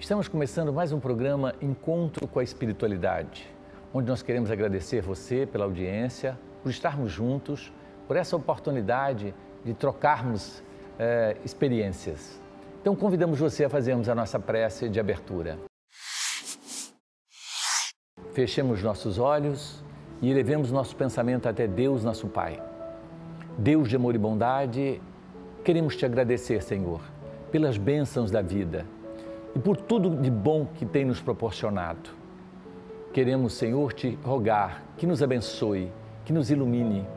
Estamos começando mais um programa Encontro com a Espiritualidade, onde nós queremos agradecer você pela audiência, por estarmos juntos, por essa oportunidade de trocarmos experiências. Então convidamos você a fazermos a nossa prece de abertura. Fechemos nossos olhos e elevemos nosso pensamento até Deus, nosso Pai. Deus de amor e bondade, queremos te agradecer, Senhor, pelas bênçãos da vida e por tudo de bom que tem nos proporcionado. Queremos, Senhor, te rogar que nos abençoe, que nos ilumine,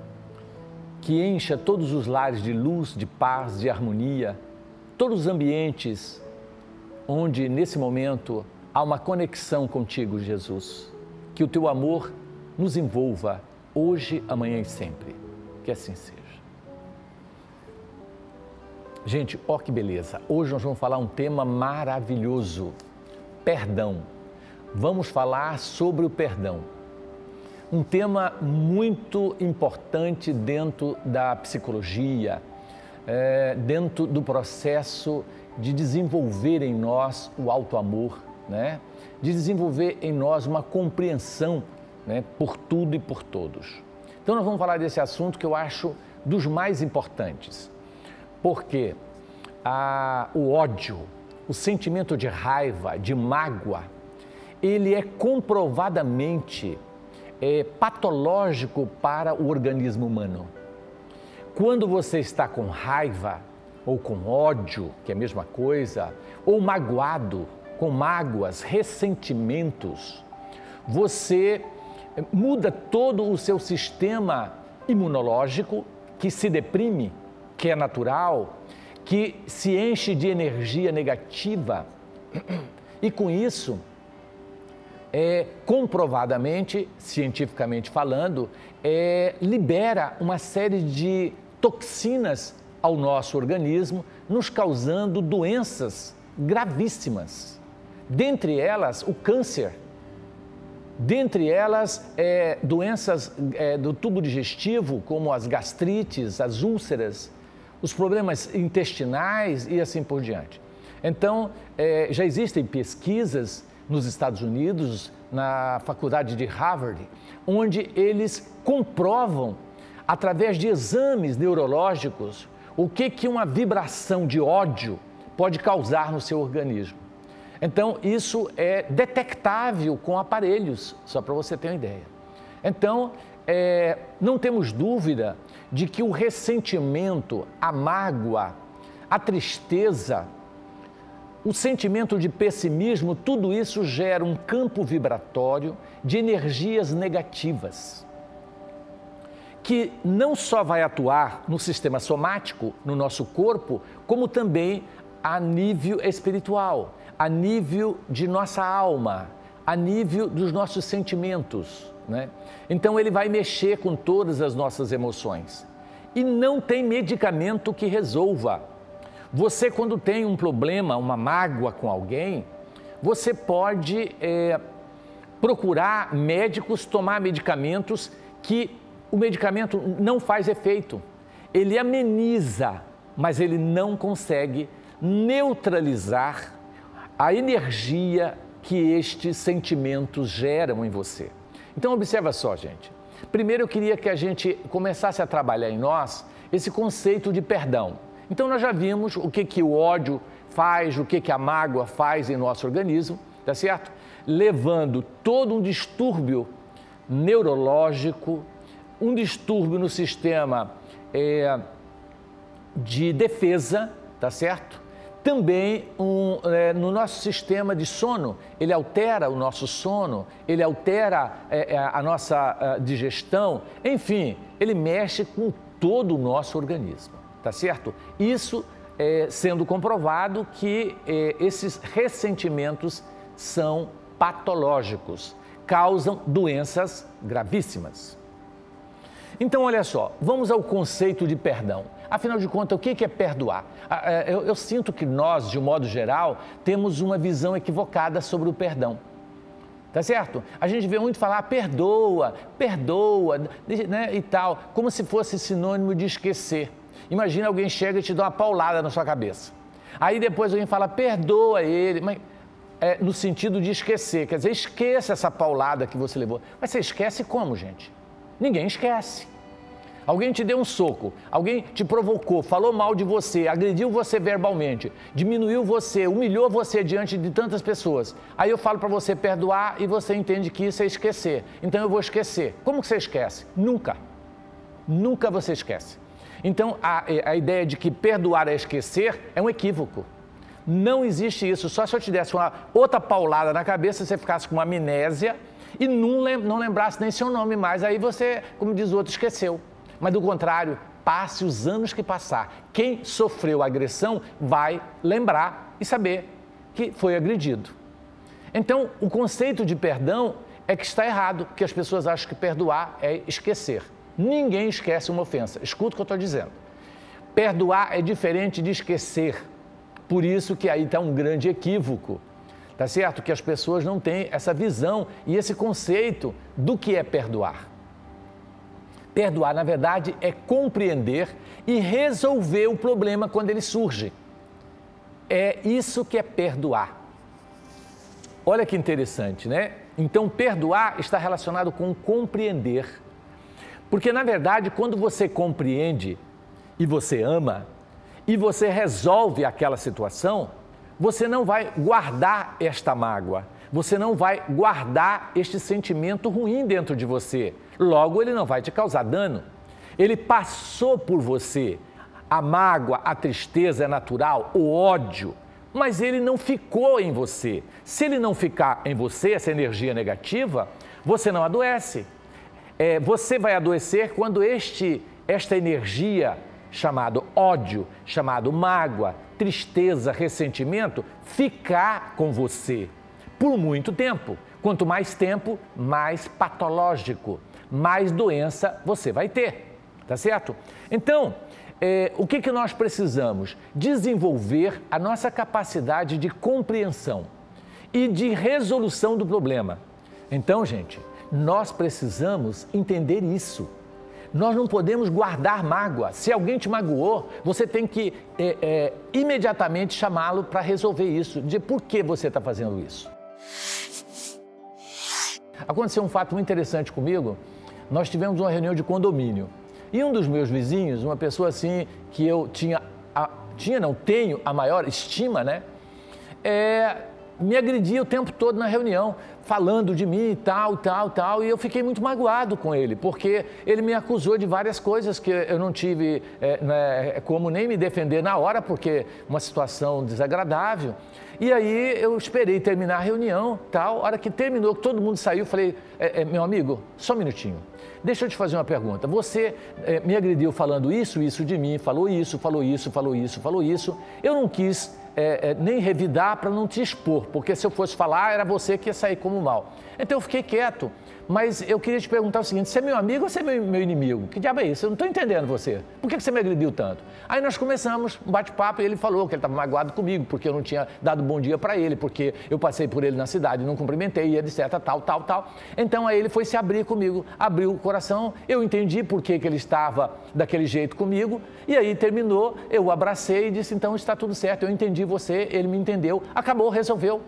que encha todos os lares de luz, de paz, de harmonia, todos os ambientes onde, nesse momento, há uma conexão contigo, Jesus. Que o teu amor nos envolva hoje, amanhã e sempre. Que assim seja. Gente, ó que beleza! Hoje nós vamos falar um tema maravilhoso, perdão. Vamos falar sobre o perdão. Um tema muito importante dentro da psicologia, dentro do processo de desenvolver em nós o auto-amor, né? De desenvolver em nós uma compreensão, né, por tudo e por todos. Então nós vamos falar desse assunto que eu acho dos mais importantes. Porque o ódio, o sentimento de raiva, de mágoa, ele é comprovadamente patológico para o organismo humano. Quando você está com raiva ou com ódio, que é a mesma coisa, ou magoado, com mágoas, ressentimentos, você muda todo o seu sistema imunológico, que se deprime, que é natural, que se enche de energia negativa e com isso, comprovadamente, cientificamente falando, libera uma série de toxinas ao nosso organismo, nos causando doenças gravíssimas. Dentre elas, o câncer. Dentre elas, doenças do tubo digestivo, como as gastrites, as úlceras, os problemas intestinais e assim por diante. Então, já existem pesquisas nos Estados Unidos, na faculdade de Harvard, onde eles comprovam, através de exames neurológicos, o que uma vibração de ódio pode causar no seu organismo. Então, isso é detectável com aparelhos, só para você ter uma ideia. Então, não temos dúvida de que o ressentimento, a mágoa, a tristeza, o sentimento de pessimismo, tudo isso gera um campo vibratório de energias negativas, que não só vai atuar no sistema somático, no nosso corpo, como também a nível espiritual, a nível de nossa alma, a nível dos nossos sentimentos, né? Então ele vai mexer com todas as nossas emoções. E não tem medicamento que resolva. Você, quando tem um problema, uma mágoa com alguém, você pode procurar médicos, tomar medicamentos que o medicamento não faz efeito. Ele ameniza, mas ele não consegue neutralizar a energia que estes sentimentos geram em você. Então, observa só, gente. Primeiro, eu queria que a gente começasse a trabalhar em nós esse conceito de perdão. Então, nós já vimos o que o ódio faz, o que a mágoa faz em nosso organismo, tá certo? Levando todo um distúrbio neurológico, um distúrbio no sistema de defesa, tá certo? Também no nosso sistema de sono, ele altera o nosso sono, ele altera a nossa digestão, enfim, ele mexe com todo o nosso organismo, tá certo? Isso sendo comprovado que esses ressentimentos são patológicos, causam doenças gravíssimas. Então, olha só, vamos ao conceito de perdão. Afinal de contas, o que é perdoar? Eu sinto que nós, de um modo geral, temos uma visão equivocada sobre o perdão. Tá certo? A gente vê muito falar perdoa, né, e tal, como se fosse sinônimo de esquecer. Imagina alguém chega e te dá uma paulada na sua cabeça. Aí depois alguém fala, perdoa ele. Mas no sentido de esquecer. Quer dizer, esqueça essa paulada que você levou. Mas você esquece como, gente? Ninguém esquece. Alguém te deu um soco, alguém te provocou, falou mal de você, agrediu você verbalmente, diminuiu você, humilhou você diante de tantas pessoas. Aí eu falo para você perdoar e você entende que isso é esquecer. Então eu vou esquecer. Como que você esquece? Nunca. Nunca você esquece. Então a ideia de que perdoar é esquecer é um equívoco. Não existe isso. Só se eu te desse uma outra paulada na cabeça, você ficasse com uma amnésia e não lembrasse nem seu nome mais. Aí você, como diz o outro, esqueceu. Mas do contrário, passe os anos que passar. Quem sofreu agressão vai lembrar e saber que foi agredido. Então, o conceito de perdão é que está errado, porque as pessoas acham que perdoar é esquecer. Ninguém esquece uma ofensa. Escuta o que eu estou dizendo. Perdoar é diferente de esquecer. Por isso que aí está um grande equívoco. Tá certo? Que as pessoas não têm essa visão e esse conceito do que é perdoar. Perdoar, na verdade, é compreender e resolver o problema quando ele surge. É isso que é perdoar. Olha que interessante, né? Então, perdoar está relacionado com compreender. Porque, na verdade, quando você compreende e você ama, e você resolve aquela situação, você não vai guardar esta mágoa, você não vai guardar este sentimento ruim dentro de você. Logo, ele não vai te causar dano. Ele passou por você. A mágoa, a tristeza é natural, o ódio, mas ele não ficou em você. Se ele não ficar em você, essa energia negativa, você não adoece. Você vai adoecer quando esta energia chamado ódio, chamado mágoa, tristeza, ressentimento, ficar com você por muito tempo. Quanto mais tempo, mais patológico, mais doença você vai ter, tá certo? Então, o que nós precisamos? Desenvolver a nossa capacidade de compreensão e de resolução do problema. Então, gente, nós precisamos entender isso. Nós não podemos guardar mágoa. Se alguém te magoou, você tem que imediatamente chamá-lo para resolver isso. De por que você está fazendo isso. Aconteceu um fato muito interessante comigo. Nós tivemos uma reunião de condomínio. E um dos meus vizinhos, uma pessoa assim que eu tenho a maior estima, né? Me agredia o tempo todo na reunião, falando de mim e tal, e eu fiquei muito magoado com ele, porque ele me acusou de várias coisas que eu não tive como nem me defender na hora, porque uma situação desagradável. E aí eu esperei terminar a reunião, tal, a hora que terminou, que todo mundo saiu, falei, meu amigo, só um minutinho, deixa eu te fazer uma pergunta, você me agrediu falando isso de mim, falou isso, eu não quis nem revidar para não te expor, porque se eu fosse falar, era você que ia sair como mal. Então eu fiquei quieto, mas eu queria te perguntar o seguinte, você é meu amigo ou você é meu inimigo? Que diabo é isso? Eu não estou entendendo você. Por que você me agrediu tanto? Aí nós começamos um bate-papo e ele falou que ele estava magoado comigo, porque eu não tinha dado bom dia para ele, porque eu passei por ele na cidade, não cumprimentei, etc, tal. Então aí ele foi se abrir comigo, abriu o coração, eu entendi por que ele estava daquele jeito comigo, e aí terminou, eu o abracei e disse, então está tudo certo, eu entendi você, ele me entendeu, acabou, resolveu.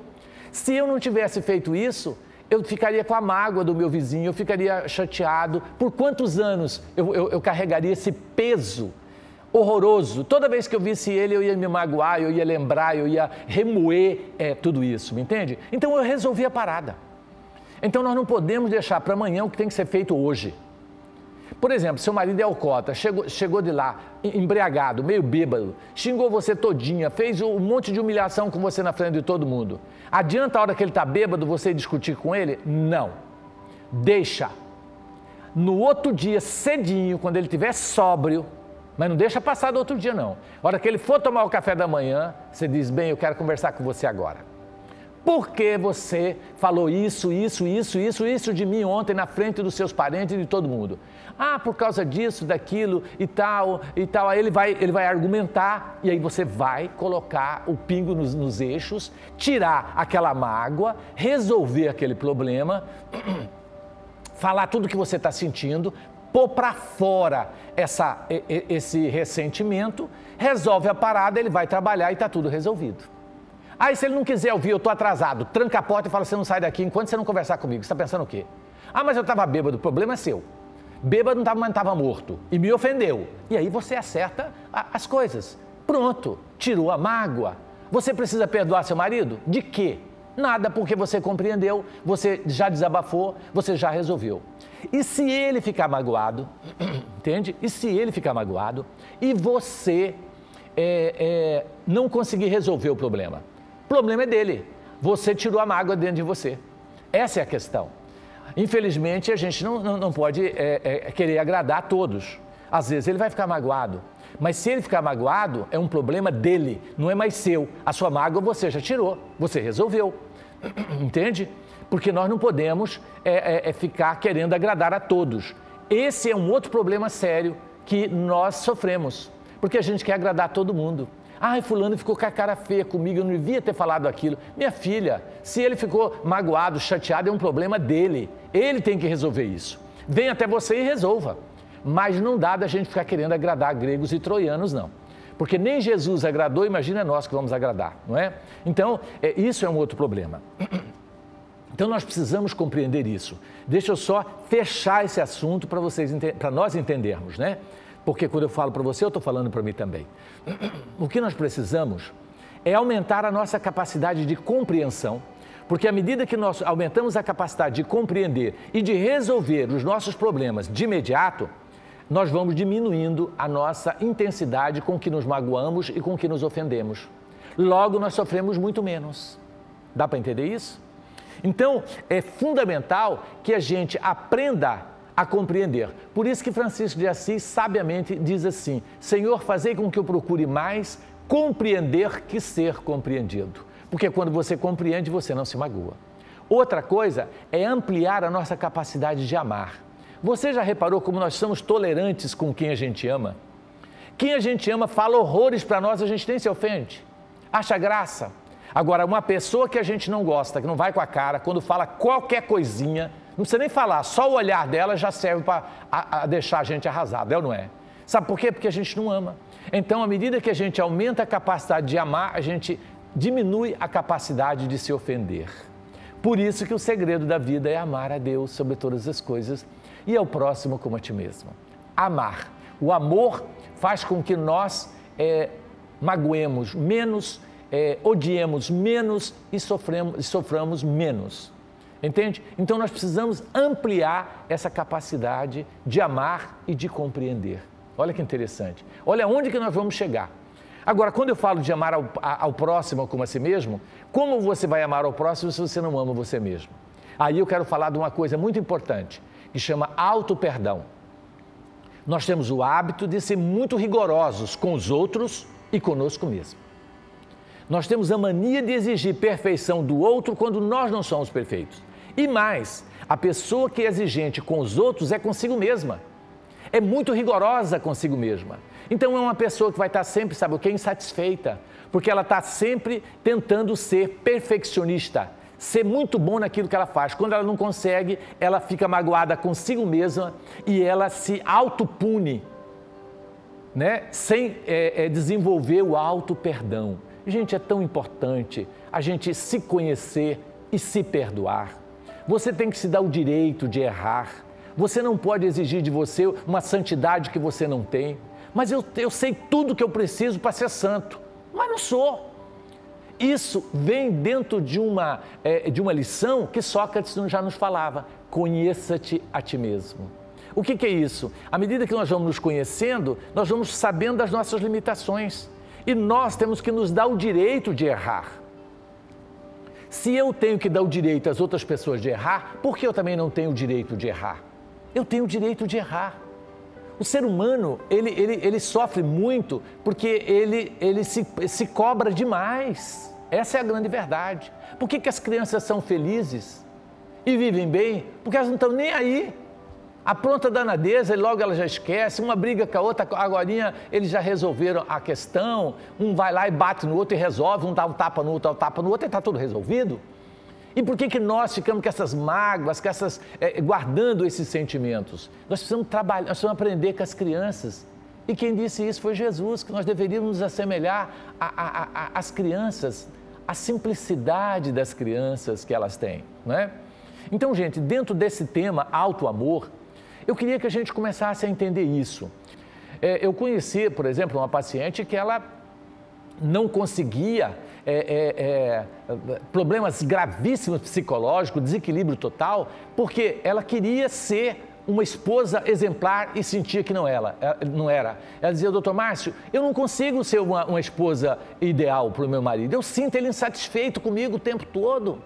Se eu não tivesse feito isso, eu ficaria com a mágoa do meu vizinho, eu ficaria chateado. Por quantos anos eu carregaria esse peso horroroso? Toda vez que eu visse ele, eu ia me magoar, eu ia lembrar, eu ia remoer tudo isso, me entende? Então eu resolvi a parada. Então nós não podemos deixar para amanhã o que tem que ser feito hoje. Por exemplo, seu marido é alcoólatra, chegou de lá, embriagado, meio bêbado, xingou você todinha, fez um monte de humilhação com você na frente de todo mundo. Adianta a hora que ele está bêbado você discutir com ele? Não. Deixa. No outro dia, cedinho, quando ele estiver sóbrio, mas não deixa passar do outro dia não. A hora que ele for tomar o café da manhã, você diz, bem, eu quero conversar com você agora. Por que você falou isso de mim ontem na frente dos seus parentes e de todo mundo? Ah, por causa disso, daquilo e tal. Aí ele vai argumentar e aí você vai colocar o pingo nos eixos, tirar aquela mágoa, resolver aquele problema, falar tudo o que você está sentindo, pôr para fora esse ressentimento, resolve a parada, ele vai trabalhar e está tudo resolvido. Aí se ele não quiser ouvir, eu estou atrasado, tranca a porta e fala, você não sai daqui enquanto você não conversar comigo. Você está pensando o quê? Ah, mas eu estava bêbado, o problema é seu. Bêbado não estava, mas estava morto e me ofendeu. E aí você acerta as coisas. Pronto, tirou a mágoa. Você precisa perdoar seu marido? De quê? Nada, porque você compreendeu, você já desabafou, você já resolveu. E se ele ficar magoado, entende? E se ele ficar magoado e você não conseguir resolver o problema é dele. Você tirou a mágoa dentro de você. Essa é a questão. Infelizmente, a gente não pode querer agradar a todos. Às vezes ele vai ficar magoado. Mas se ele ficar magoado, é um problema dele, não é mais seu. A sua mágoa você já tirou, você resolveu. Entende? Porque nós não podemos ficar querendo agradar a todos. Esse é um outro problema sério que nós sofremos. Porque a gente quer agradar a todo mundo. Ai, fulano ficou com a cara feia comigo, eu não devia ter falado aquilo. Minha filha, se ele ficou magoado, chateado, é um problema dele. Ele tem que resolver isso. Venha até você e resolva. Mas não dá da gente ficar querendo agradar gregos e troianos, não. Porque nem Jesus agradou, imagina nós que vamos agradar, não é? Então, isso é um outro problema. Então, nós precisamos compreender isso. Deixa eu só fechar esse assunto para nós entendermos, né? Porque quando eu falo para você, eu estou falando para mim também. O que nós precisamos é aumentar a nossa capacidade de compreensão, porque à medida que nós aumentamos a capacidade de compreender e de resolver os nossos problemas de imediato, nós vamos diminuindo a nossa intensidade com que nos magoamos e com que nos ofendemos. Logo, nós sofremos muito menos. Dá para entender isso? Então, é fundamental que a gente aprenda a compreender. Por isso que Francisco de Assis sabiamente diz assim: Senhor, fazei com que eu procure mais compreender que ser compreendido. Porque quando você compreende, você não se magoa. Outra coisa é ampliar a nossa capacidade de amar. Você já reparou como nós somos tolerantes com quem a gente ama? Quem a gente ama fala horrores para nós, a gente nem se ofende. Acha graça. Agora, uma pessoa que a gente não gosta, que não vai com a cara, quando fala qualquer coisinha, não precisa nem falar, só o olhar dela já serve para deixar a gente arrasado, é ou não é? Sabe por quê? Porque a gente não ama. Então, à medida que a gente aumenta a capacidade de amar, a gente diminui a capacidade de se ofender. Por isso que o segredo da vida é amar a Deus sobre todas as coisas e ao próximo como a ti mesmo. Amar. O amor faz com que nós magoemos menos, odiemos menos e soframos menos. Entende? Então nós precisamos ampliar essa capacidade de amar e de compreender. Olha que interessante. Olha onde que nós vamos chegar. Agora, quando eu falo de amar ao próximo como a si mesmo, como você vai amar ao próximo se você não ama você mesmo? Aí eu quero falar de uma coisa muito importante, que chama auto-perdão. Nós temos o hábito de ser muito rigorosos com os outros e conosco mesmo. Nós temos a mania de exigir perfeição do outro quando nós não somos perfeitos. E mais, a pessoa que é exigente com os outros é consigo mesma. É muito rigorosa consigo mesma. Então é uma pessoa que vai estar sempre, sabe o que? Insatisfeita. Porque ela está sempre tentando ser perfeccionista, ser muito bom naquilo que ela faz. Quando ela não consegue, ela fica magoada consigo mesma e ela se autopune, né? Sem desenvolver o auto-perdão. Gente, é tão importante a gente se conhecer e se perdoar. Você tem que se dar o direito de errar. Você não pode exigir de você uma santidade que você não tem. Mas eu sei tudo que eu preciso para ser santo, mas não sou. Isso vem dentro de uma lição que Sócrates já nos falava: conheça-te a ti mesmo. O que é isso? À medida que nós vamos nos conhecendo, nós vamos sabendo das nossas limitações. E nós temos que nos dar o direito de errar. Se eu tenho que dar o direito às outras pessoas de errar, por que eu também não tenho o direito de errar? Eu tenho o direito de errar. O ser humano, ele sofre muito porque ele se cobra demais. Essa é a grande verdade. Por que as crianças são felizes e vivem bem? Porque elas não estão nem aí. Apronta danadeza e logo ela já esquece, uma briga com a outra, agorinha eles já resolveram a questão, um vai lá e bate no outro e resolve, um dá um tapa no outro, dá um tapa no outro e está tudo resolvido. E por que nós ficamos com essas mágoas, guardando esses sentimentos? Nós precisamos trabalhar, nós precisamos aprender com as crianças. E quem disse isso foi Jesus, que nós deveríamos nos assemelhar às crianças, a simplicidade das crianças que elas têm, não é? Então, gente, dentro desse tema auto-amor, eu queria que a gente começasse a entender isso. Eu conheci, por exemplo, uma paciente que ela não conseguia, problemas gravíssimos psicológicos, desequilíbrio total, porque ela queria ser uma esposa exemplar e sentia que não era. Ela dizia, doutor Márcio, eu não consigo ser uma esposa ideal para o meu marido, eu sinto ele insatisfeito comigo o tempo todo.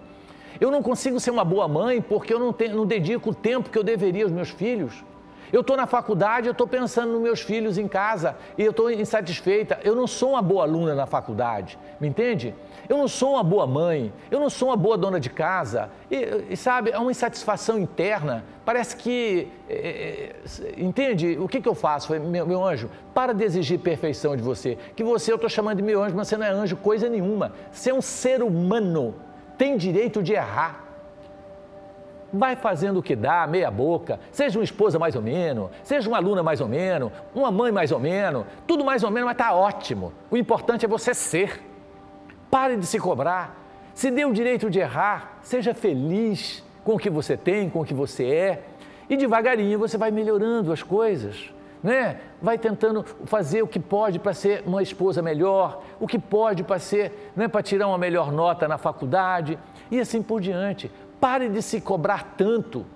Eu não consigo ser uma boa mãe porque eu não dedico o tempo que eu deveria aos meus filhos. Eu estou na faculdade, eu estou pensando nos meus filhos em casa e eu estou insatisfeita. Eu não sou uma boa aluna na faculdade, me entende? Eu não sou uma boa mãe, eu não sou uma boa dona de casa. E sabe, é uma insatisfação interna. Parece que, entende? O que eu faço? Meu anjo, para de exigir perfeição de você. Eu estou chamando de meu anjo, mas você não é anjo coisa nenhuma. Você é um ser humano. Tem direito de errar. Vai fazendo o que dá, meia boca, seja uma esposa mais ou menos, seja uma aluna mais ou menos, uma mãe mais ou menos, tudo mais ou menos, mas está ótimo. O importante é você ser. Pare de se cobrar, se dê o direito de errar, seja feliz com o que você tem, com o que você é, e devagarinho você vai melhorando as coisas. Né? Vai tentando fazer o que pode para ser uma esposa melhor, o que pode para ser, né, para tirar uma melhor nota na faculdade e assim por diante. Pare de se cobrar tanto.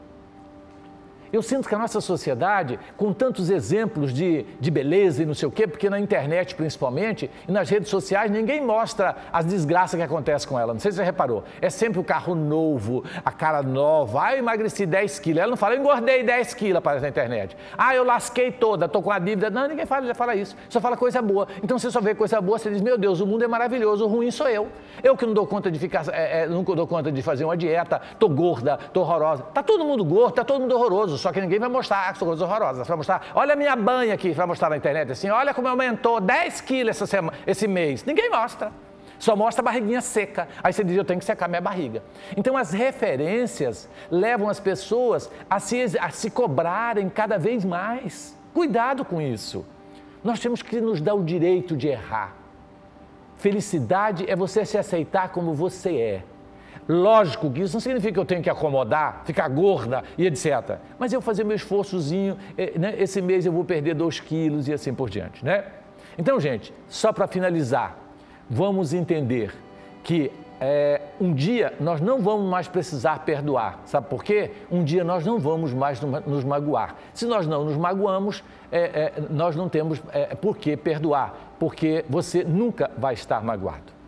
Eu sinto que a nossa sociedade, com tantos exemplos de beleza e não sei o quê, porque na internet principalmente e nas redes sociais ninguém mostra as desgraças que acontecem com ela. Não sei se você reparou. É sempre o carro novo, a cara nova. Eu emagreci 10 quilos. Ela não fala, eu engordei 10 quilos, aparece na internet. Eu lasquei toda, estou com a dívida. Não, ninguém fala isso. Só fala coisa boa. Então você só vê coisa boa, você diz, meu Deus, o mundo é maravilhoso, o ruim sou eu. Eu que não dou conta de ficar, não dou conta de fazer uma dieta, estou gorda, estou horrorosa. Está todo mundo gordo, está todo mundo horroroso. Só que ninguém vai mostrar as coisas horrorosas. Vai mostrar, olha a minha banha aqui, vai mostrar na internet assim, olha como aumentou 10 quilos esse mês. Ninguém mostra. Só mostra a barriguinha seca. Aí você diz, eu tenho que secar minha barriga. Então as referências levam as pessoas a se cobrarem cada vez mais. Cuidado com isso. Nós temos que nos dar o direito de errar. Felicidade é você se aceitar como você é. Lógico que isso não significa que eu tenho que acomodar, ficar gorda e etc. Mas eu fazer meu esforçozinho, né? Esse mês eu vou perder 2 quilos e assim por diante, né? Então, gente, só para finalizar, vamos entender que um dia nós não vamos mais precisar perdoar. Sabe por quê? Um dia nós não vamos mais nos magoar. Se nós não nos magoamos, nós não temos por que perdoar, porque você nunca vai estar magoado.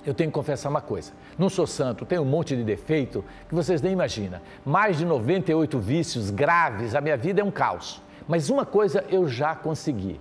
Eu tenho que confessar uma coisa, não sou santo, tenho um monte de defeito que vocês nem imaginam. Mais de 98 vícios graves, a minha vida é um caos. Mas uma coisa eu já consegui.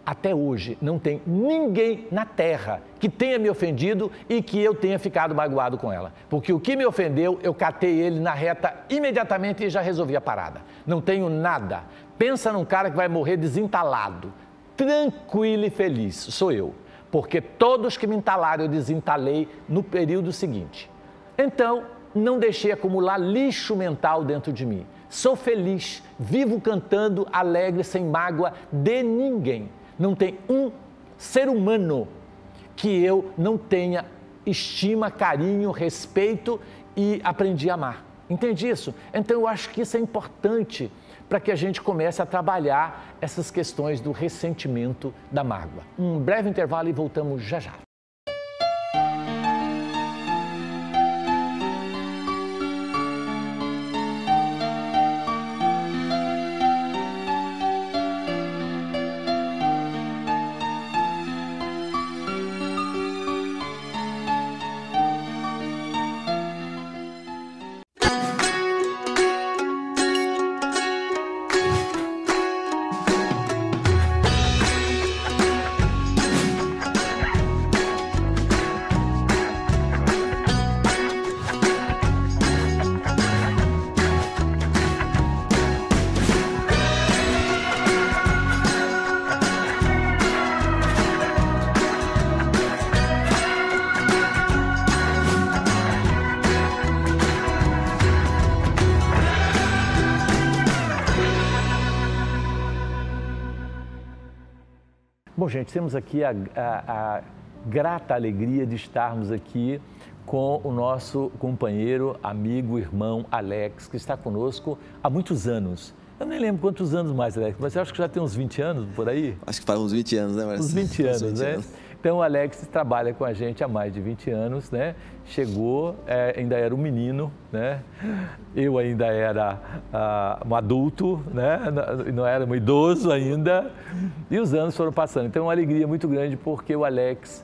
Até hoje não tem ninguém na terra que tenha me ofendido e que eu tenha ficado magoado com ela. Porque o que me ofendeu, eu catei ele na reta imediatamente e já resolvi a parada. Não tenho nada. Pensa num cara que vai morrer desentalado, tranquilo e feliz, sou eu. Porque todos que me entalaram, eu desentalei no período seguinte. Então, não deixei acumular lixo mental dentro de mim. Sou feliz, vivo cantando, alegre, sem mágoa de ninguém. Não tem um ser humano que eu não tenha estima, carinho, respeito e aprendi a amar. Entende isso? Então, eu acho que isso é importante para que a gente comece a trabalhar essas questões do ressentimento, da mágoa. Um breve intervalo e voltamos já já. Bom, gente, temos aqui a grata alegria de estarmos aqui com o nosso companheiro, amigo, irmão Alex, que está conosco há muitos anos. Eu nem lembro quantos anos mais, Alex, mas eu acho que já tem uns 20 anos por aí? Acho que faz uns 20 anos, né, Márcio? Uns 20 anos, né? Então, o Alex trabalha com a gente há mais de 20 anos, né? Chegou, ainda era um menino, né? Eu ainda era um adulto, né? Não era um idoso ainda. E os anos foram passando. Então, é uma alegria muito grande porque o Alex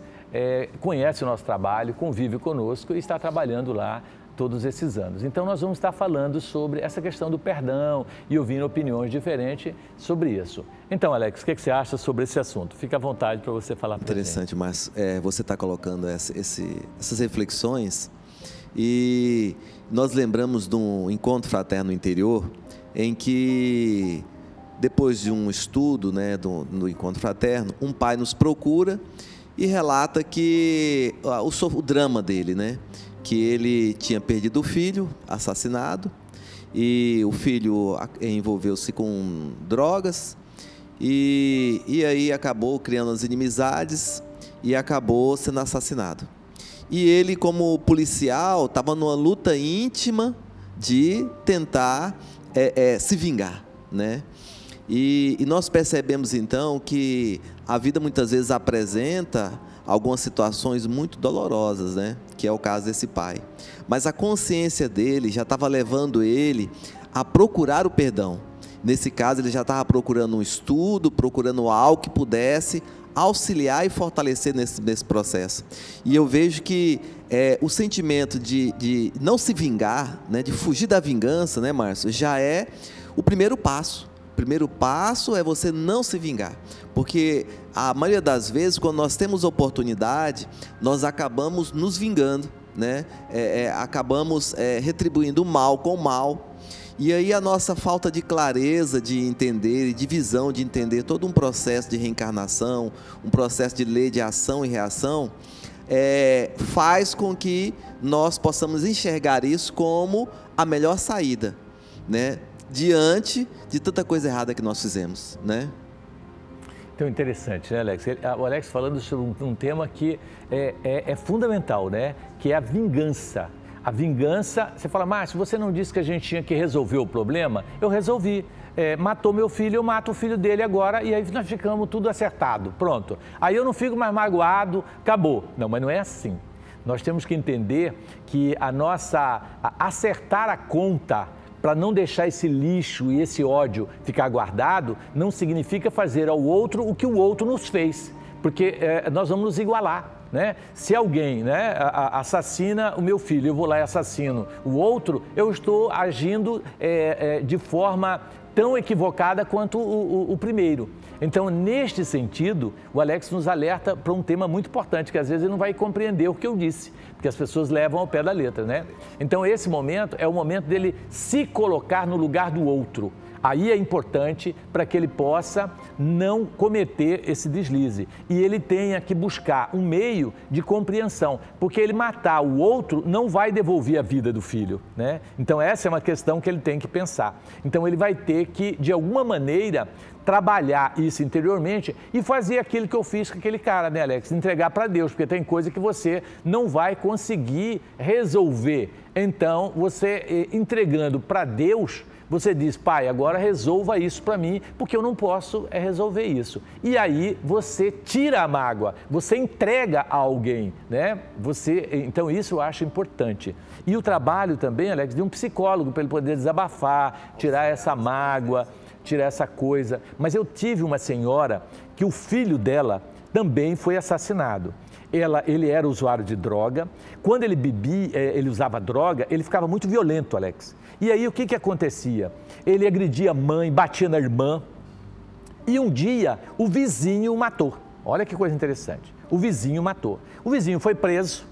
conhece o nosso trabalho, convive conosco e está trabalhando lá todos esses anos. Então, nós vamos estar falando sobre essa questão do perdão e ouvindo opiniões diferentes sobre isso. Então, Alex, o que você acha sobre esse assunto? Fica à vontade para você falar para a gente. Interessante, Márcio. Você está colocando essas reflexões e nós lembramos de um encontro fraterno interior em que, depois de um estudo, né, do encontro fraterno, um pai nos procura e relata que o drama dele, né? Que ele tinha perdido o filho, assassinado, e o filho envolveu-se com drogas, e aí acabou criando as inimizades e acabou sendo assassinado. E ele, como policial, estava numa luta íntima de tentar se vingar, né? E nós percebemos então que a vida muitas vezes apresenta algumas situações muito dolorosas, né? Que é o caso desse pai. Mas a consciência dele já estava levando ele a procurar o perdão. Nesse caso, ele já estava procurando um estudo, procurando algo que pudesse auxiliar e fortalecer nesse processo. E eu vejo que o sentimento de não se vingar, né? De fugir da vingança, né, Márcio? Já é o primeiro passo. O primeiro passo é você não se vingar, porque a maioria das vezes, quando nós temos oportunidade, nós acabamos nos vingando, né? Acabamos retribuindo o mal com o mal, e aí a nossa falta de clareza de entender e de visão de entender todo um processo de reencarnação, um processo de lei de ação e reação, faz com que nós possamos enxergar isso como a melhor saída, né? Diante de tanta coisa errada que nós fizemos, né? Então, interessante, né, Alex? O Alex falando sobre um tema que é fundamental, né? Que é a vingança. A vingança, você fala, Márcio, você não disse que a gente tinha que resolver o problema? Eu resolvi. Matou meu filho, eu mato o filho dele agora e aí nós ficamos tudo acertado, pronto. Aí eu não fico mais magoado, acabou. Não, mas não é assim. Nós temos que entender que acertar a conta para não deixar esse lixo e esse ódio ficar guardado, não significa fazer ao outro o que o outro nos fez, porque nós vamos nos igualar, né? Se alguém, né, assassina o meu filho, eu vou lá e assassino o outro, eu estou agindo de forma tão equivocada quanto o primeiro. Então, neste sentido, o Alex nos alerta para um tema muito importante, que às vezes ele não vai compreender o que eu disse, porque as pessoas levam ao pé da letra, né? Então, esse momento é o momento dele se colocar no lugar do outro. Aí é importante para que ele possa não cometer esse deslize. E ele tenha que buscar um meio de compreensão, porque ele matar o outro não vai devolver a vida do filho, né? Então essa é uma questão que ele tem que pensar. Então ele vai ter que, de alguma maneira, trabalhar isso interiormente e fazer aquilo que eu fiz com aquele cara, né, Alex? Entregar para Deus, porque tem coisa que você não vai conseguir resolver. Então, você entregando para Deus, você diz, pai, agora resolva isso para mim, porque eu não posso resolver isso. E aí você tira a mágoa, você entrega a alguém, né? Então isso eu acho importante. E o trabalho também, Alex, de um psicólogo, para ele poder desabafar, tirar essa mágoa, tirar essa coisa. Mas eu tive uma senhora que o filho dela também foi assassinado. Ele era usuário de droga. Quando ele bebia, ele usava droga, ele ficava muito violento, Alex. E aí o que acontecia? Ele agredia a mãe, batia na irmã. E um dia o vizinho o matou. Olha que coisa interessante. O vizinho matou. O vizinho foi preso,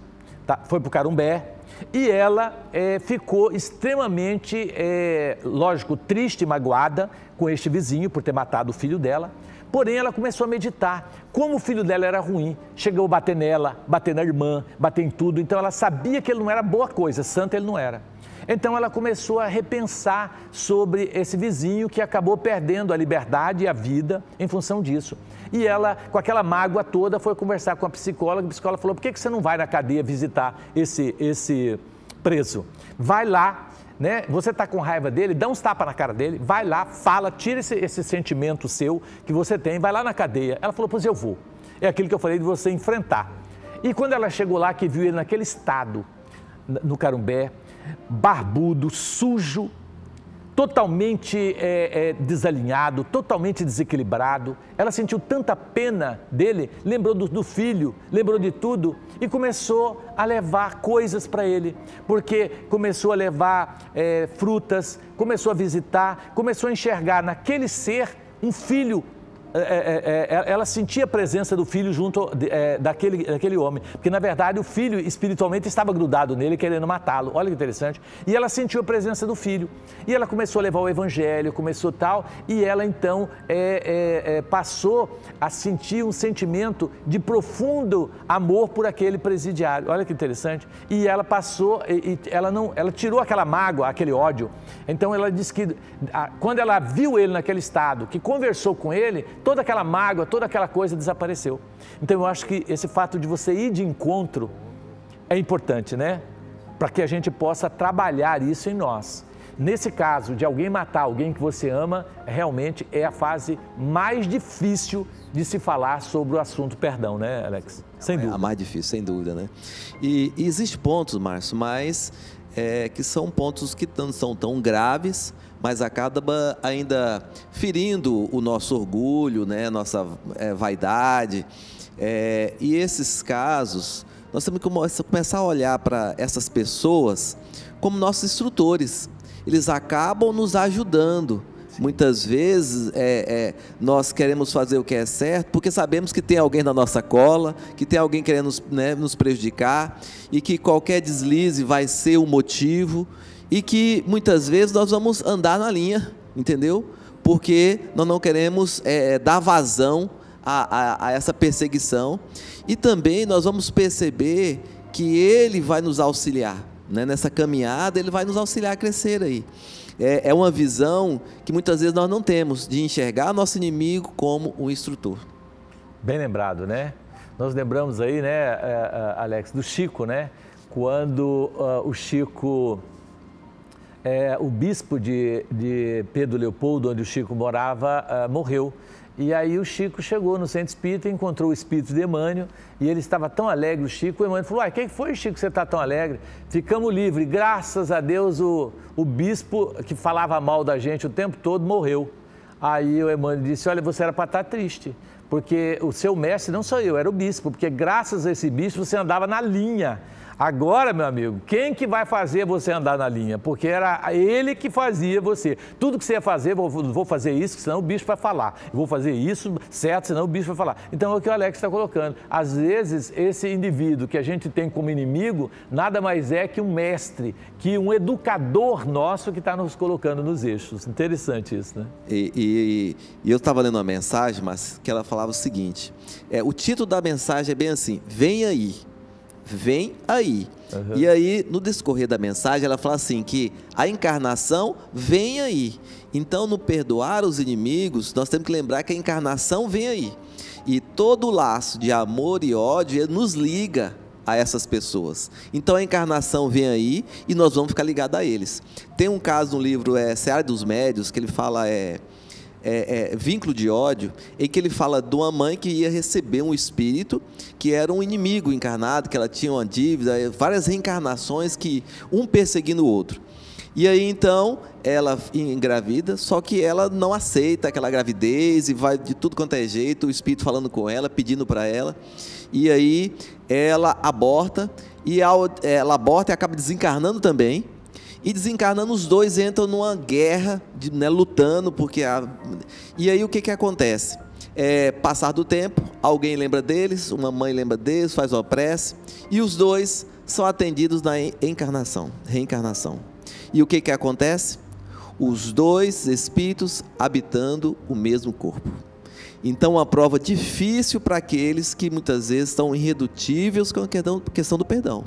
tá? Foi para o Carumbé. E ela ficou extremamente, lógico, triste e magoada com este vizinho por ter matado o filho dela. Porém, ela começou a meditar como o filho dela era ruim. Chegou a bater nela, bater na irmã, bater em tudo. Então, ela sabia que ele não era boa coisa, santo ele não era. Então ela começou a repensar sobre esse vizinho que acabou perdendo a liberdade e a vida em função disso. E ela, com aquela mágoa toda, foi conversar com a psicóloga falou, por que você não vai na cadeia visitar esse preso? Vai lá, né? Você está com raiva dele, dá uns tapas na cara dele, vai lá, fala, tira esse sentimento seu que você tem, vai lá na cadeia. Ela falou, pois eu vou. É aquilo que eu falei de você enfrentar. E quando ela chegou lá, que viu ele naquele estado, no Carumbé, barbudo, sujo, totalmente desalinhado, totalmente desequilibrado, ela sentiu tanta pena dele, lembrou do filho, lembrou de tudo e começou a levar coisas para ele, porque começou a levar frutas, começou a visitar, começou a enxergar naquele ser um filho. Ela sentia a presença do filho junto daquele homem, porque na verdade o filho espiritualmente estava grudado nele, querendo matá-lo. Olha que interessante. E ela sentiu a presença do filho e ela começou a levar o evangelho, começou tal, e ela então passou a sentir um sentimento de profundo amor por aquele presidiário. Olha que interessante. E ela passou, ela tirou aquela mágoa, aquele ódio. Então ela disse que quando ela viu ele naquele estado, que conversou com ele, toda aquela mágoa, toda aquela coisa desapareceu. Então eu acho que esse fato de você ir de encontro é importante, né? Para que a gente possa trabalhar isso em nós. Nesse caso de alguém matar alguém que você ama, realmente é a fase mais difícil de se falar sobre o assunto perdão, né, Alex? Sem dúvida. É a mais difícil, sem dúvida, né? E existem pontos, Márcio, mas que são pontos que não são tão graves, mas acaba ainda ferindo o nosso orgulho, né? Nossa vaidade. E esses casos, nós temos que começar a olhar para essas pessoas como nossos instrutores. Eles acabam nos ajudando. Sim. Muitas vezes nós queremos fazer o que é certo, porque sabemos que tem alguém na nossa cola, que tem alguém querendo nos prejudicar, e que qualquer deslize vai ser o motivo, e que muitas vezes nós vamos andar na linha, entendeu? Porque nós não queremos dar vazão a essa perseguição, e também nós vamos perceber que Ele vai nos auxiliar, né? Nessa caminhada Ele vai nos auxiliar a crescer aí. É uma visão que muitas vezes nós não temos, de enxergar nosso inimigo como um instrutor. Bem lembrado, né? Nós lembramos aí, né, Alex, do Chico, né? Quando o Chico, o bispo de Pedro Leopoldo, onde o Chico morava, morreu. E aí o Chico chegou no centro espírita, encontrou o espírito de Emmanuel, e ele estava tão alegre, o Chico. O Emmanuel falou, o que foi, Chico, que você está tão alegre? Ficamos livres, graças a Deus o bispo que falava mal da gente o tempo todo morreu. Aí o Emmanuel disse, olha, você era para estar triste, porque o seu mestre não sou eu, era o bispo, porque graças a esse bispo você andava na linha. Agora, meu amigo, quem que vai fazer você andar na linha? Porque era ele que fazia você. Tudo que você ia fazer, vou fazer isso, senão o bicho vai falar. Eu vou fazer isso certo, senão o bicho vai falar. Então é o que o Alex está colocando. Às vezes, esse indivíduo que a gente tem como inimigo, nada mais é que um mestre, que um educador nosso que está nos colocando nos eixos. Interessante isso, né? E eu estava lendo uma mensagem, mas que ela falava o seguinte, o título da mensagem é bem assim, vem aí. Vem aí. Uhum. E aí, no discorrer da mensagem, ela fala assim, que a encarnação vem aí. Então, no perdoar os inimigos, nós temos que lembrar que a encarnação vem aí. E todo o laço de amor e ódio nos liga a essas pessoas. Então, a encarnação vem aí e nós vamos ficar ligados a eles. Tem um caso no livro Seara dos Médios, que ele fala vínculo de ódio, em que ele fala de uma mãe que ia receber um espírito que era um inimigo encarnado, que ela tinha uma dívida, várias reencarnações, que um perseguindo o outro. E aí então ela engravida, só que ela não aceita aquela gravidez e vai de tudo quanto é jeito, o espírito falando com ela, pedindo para ela, e aí ela aborta, e ela aborta e acaba desencarnando também. E desencarnando, os dois entram numa guerra, lutando, porque e aí o que acontece? Passar do tempo, alguém lembra deles, uma mãe lembra deles, faz uma prece, e os dois são atendidos na reencarnação. E o que acontece? Os dois espíritos habitando o mesmo corpo. Então, uma prova difícil para aqueles que muitas vezes estão irredutíveis com a questão do perdão.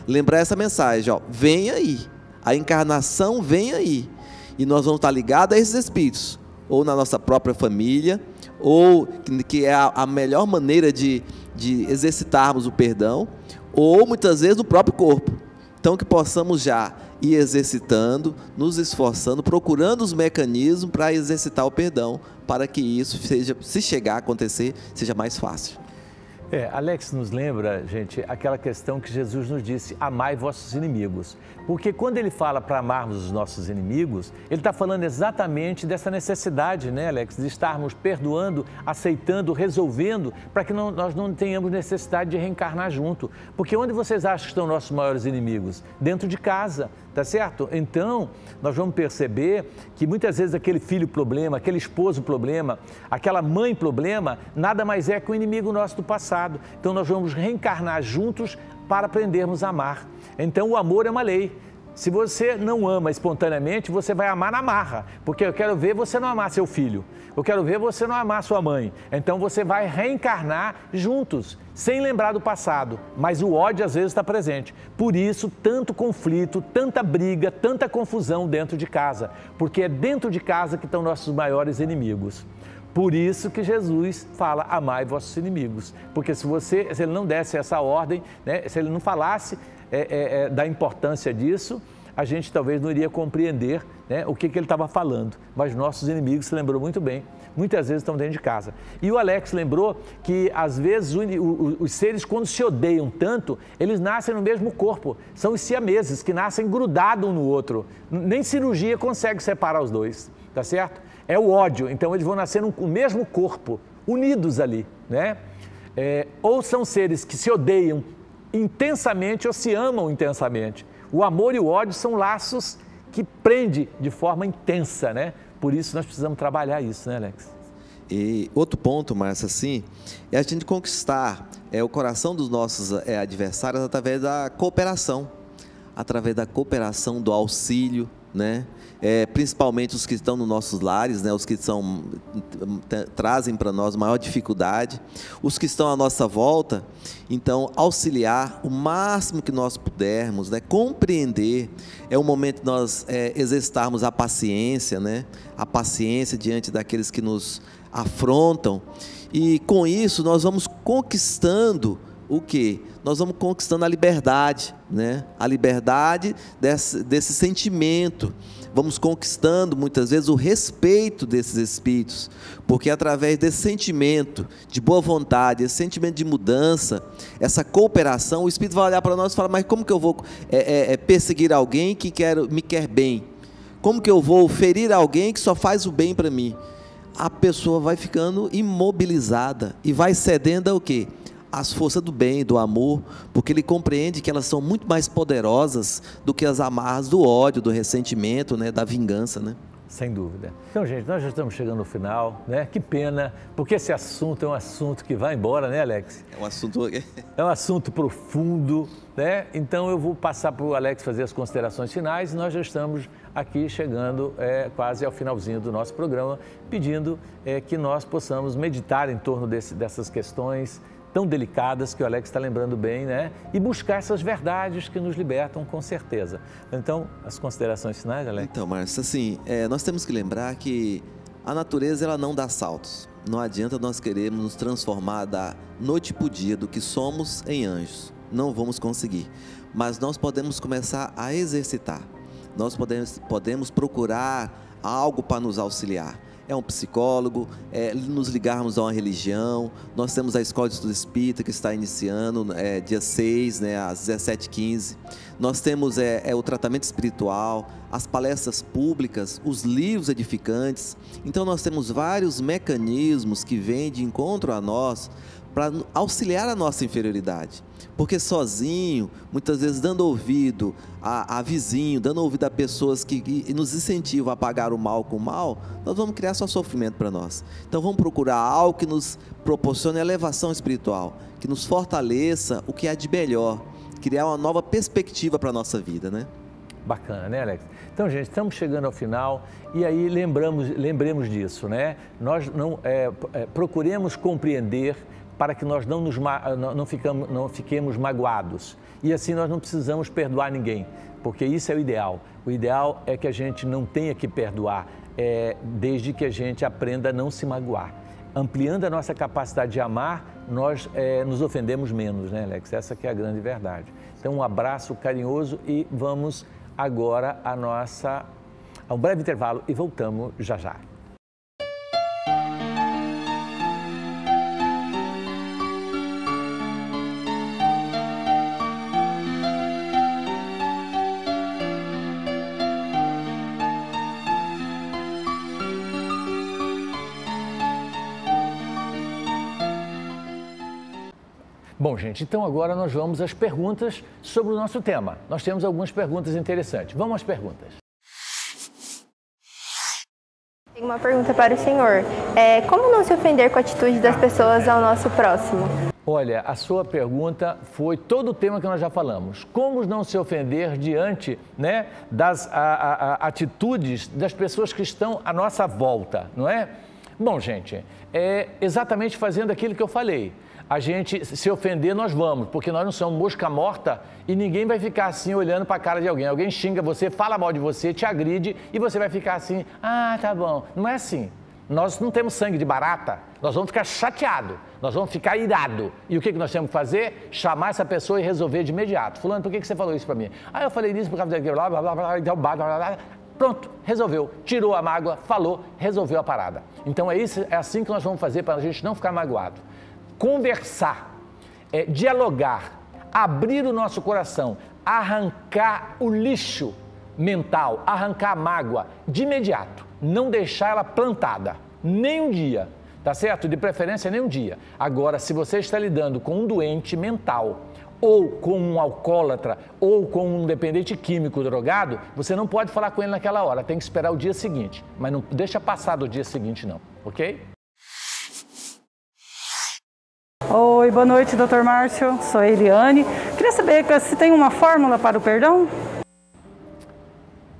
Lembrar essa mensagem, vem aí. A encarnação vem aí. E nós vamos estar ligados a esses espíritos, ou na nossa própria família, ou que é a melhor maneira de exercitarmos o perdão, ou muitas vezes no próprio corpo. Então que possamos já ir exercitando, nos esforçando, procurando os mecanismos para exercitar o perdão, para que isso seja, se chegar a acontecer, seja mais fácil. Alex nos lembra, gente, aquela questão que Jesus nos disse, amai vossos inimigos. Porque quando ele fala para amarmos os nossos inimigos, ele está falando exatamente dessa necessidade, né, Alex, de estarmos perdoando, aceitando, resolvendo, para que nós não tenhamos necessidade de reencarnar junto. Porque onde vocês acham que estão nossos maiores inimigos? Dentro de casa, tá certo? Então, nós vamos perceber que muitas vezes aquele filho problema, aquele esposo problema, aquela mãe problema, nada mais é que o inimigo nosso do passado. Então, nós vamos reencarnar juntos para aprendermos a amar. Então, o amor é uma lei. Se você não ama espontaneamente, você vai amar na marra, porque eu quero ver você não amar seu filho, eu quero ver você não amar sua mãe. Então, você vai reencarnar juntos, sem lembrar do passado, mas o ódio às vezes está presente. Por isso, tanto conflito, tanta briga, tanta confusão dentro de casa, porque é dentro de casa que estão nossos maiores inimigos. Por isso que Jesus fala, amai vossos inimigos, porque se ele não desse essa ordem, né, se ele não falasse da importância disso, a gente talvez não iria compreender, né, o que ele estava falando. Mas nossos inimigos, se lembrou muito bem, muitas vezes estão dentro de casa. E o Alex lembrou que, às vezes, os seres, quando se odeiam tanto, eles nascem no mesmo corpo. São os siameses, que nascem grudados um no outro. Nem cirurgia consegue separar os dois, tá certo? É o ódio, então eles vão nascer no mesmo corpo, unidos ali, né? Ou são seres que se odeiam intensamente ou se amam intensamente. O amor e o ódio são laços que prendem de forma intensa, né? Por isso nós precisamos trabalhar isso, né, Alex? E outro ponto, Márcia, assim, é a gente conquistar o coração dos nossos adversários através da cooperação, do auxílio, né? Principalmente os que estão nos nossos lares, né? Os que trazem para nós maior dificuldade, os que estão à nossa volta. Então, auxiliar o máximo que nós pudermos, né? Compreender, é o momento de nós exercitarmos a paciência, né? A paciência diante daqueles que nos afrontam, e com isso nós vamos conquistando o quê? Nós vamos conquistando a liberdade, né? A liberdade desse sentimento. Vamos conquistando, muitas vezes, o respeito desses espíritos, porque através desse sentimento de boa vontade, esse sentimento de mudança, essa cooperação, o espírito vai olhar para nós e falar, mas como que eu vou perseguir alguém que me quer bem? Como que eu vou ferir alguém que só faz o bem para mim? A pessoa vai ficando imobilizada e vai cedendo ao quê? As forças do bem, do amor, porque ele compreende que elas são muito mais poderosas do que as amarras do ódio, do ressentimento, né, da vingança, né? Sem dúvida. Então, gente, nós já estamos chegando no final, né? Que pena, porque esse assunto é um assunto que vai embora, né, Alex? É um assunto profundo, né? Então, eu vou passar para o Alex fazer as considerações finais e nós já estamos aqui chegando quase ao finalzinho do nosso programa, pedindo que nós possamos meditar em torno dessas questões tão delicadas que o Alex está lembrando bem, né? E buscar essas verdades que nos libertam, com certeza. Então, as considerações finais, Alex? Então, Márcio, assim, nós temos que lembrar que a natureza, ela não dá saltos. Não adianta nós querermos nos transformar da noite para o dia, do que somos, em anjos. Não vamos conseguir. Mas nós podemos começar a exercitar. Nós podemos procurar algo para nos auxiliar. Um psicólogo, nos ligarmos a uma religião. Nós temos a Escola de Estudo Espírita, que está iniciando dia 6, né, às 17h15. Nós temos o tratamento espiritual, as palestras públicas, os livros edificantes. Então, nós temos vários mecanismos que vêm de encontro a nós para auxiliar a nossa inferioridade. Porque sozinho, muitas vezes dando ouvido a vizinho, dando ouvido a pessoas que nos incentivam a pagar o mal com o mal, nós vamos criar só sofrimento para nós. Então vamos procurar algo que nos proporcione elevação espiritual, que nos fortaleça o que há de melhor, criar uma nova perspectiva para a nossa vida, né? Bacana, né, Alex? Então, gente, estamos chegando ao final e aí lembremos disso, né? Nós não procuremos compreender para que nós não fiquemos magoados. E assim nós não precisamos perdoar ninguém, porque isso é o ideal. O ideal é que a gente não tenha que perdoar, desde que a gente aprenda a não se magoar. Ampliando a nossa capacidade de amar, nós nos ofendemos menos, né, Alex? Essa que é a grande verdade. Então, um abraço carinhoso e vamos agora a um breve intervalo e voltamos já já. Bom, gente, então agora nós vamos às perguntas sobre o nosso tema. Nós temos algumas perguntas interessantes. Vamos às perguntas. Tenho uma pergunta para o senhor. Como não se ofender com a atitude das pessoas ao nosso próximo? Olha, a sua pergunta foi todo o tema que nós já falamos. Como não se ofender diante, né, das atitudes das pessoas que estão à nossa volta, não é? Bom, gente, é exatamente fazendo aquilo que eu falei. A gente se ofender, nós vamos, porque nós não somos mosca morta e ninguém vai ficar assim olhando para a cara de alguém. Alguém xinga você, fala mal de você, te agride e você vai ficar assim, tá bom. Não é assim. Nós não temos sangue de barata, nós vamos ficar chateados, nós vamos ficar irados. E o que nós temos que fazer? Chamar essa pessoa e resolver de imediato. Fulano, por que você falou isso para mim? Eu falei isso por causa daquilo, blá, blá, blá, blá, blá, blá, blá, blá. Pronto, resolveu, tirou a mágoa, falou, resolveu a parada. Então é assim que nós vamos fazer para a gente não ficar magoado. Conversar, dialogar, abrir o nosso coração, arrancar o lixo mental, arrancar a mágoa de imediato, não deixar ela plantada, nem um dia, tá certo? De preferência, nem um dia. Agora, se você está lidando com um doente mental, ou com um alcoólatra, ou com um dependente químico drogado, você não pode falar com ele naquela hora, tem que esperar o dia seguinte, mas não deixa passar do dia seguinte não, ok? Oi, boa noite, Dr. Márcio, sou a Eliane. Queria saber se tem uma fórmula para o perdão?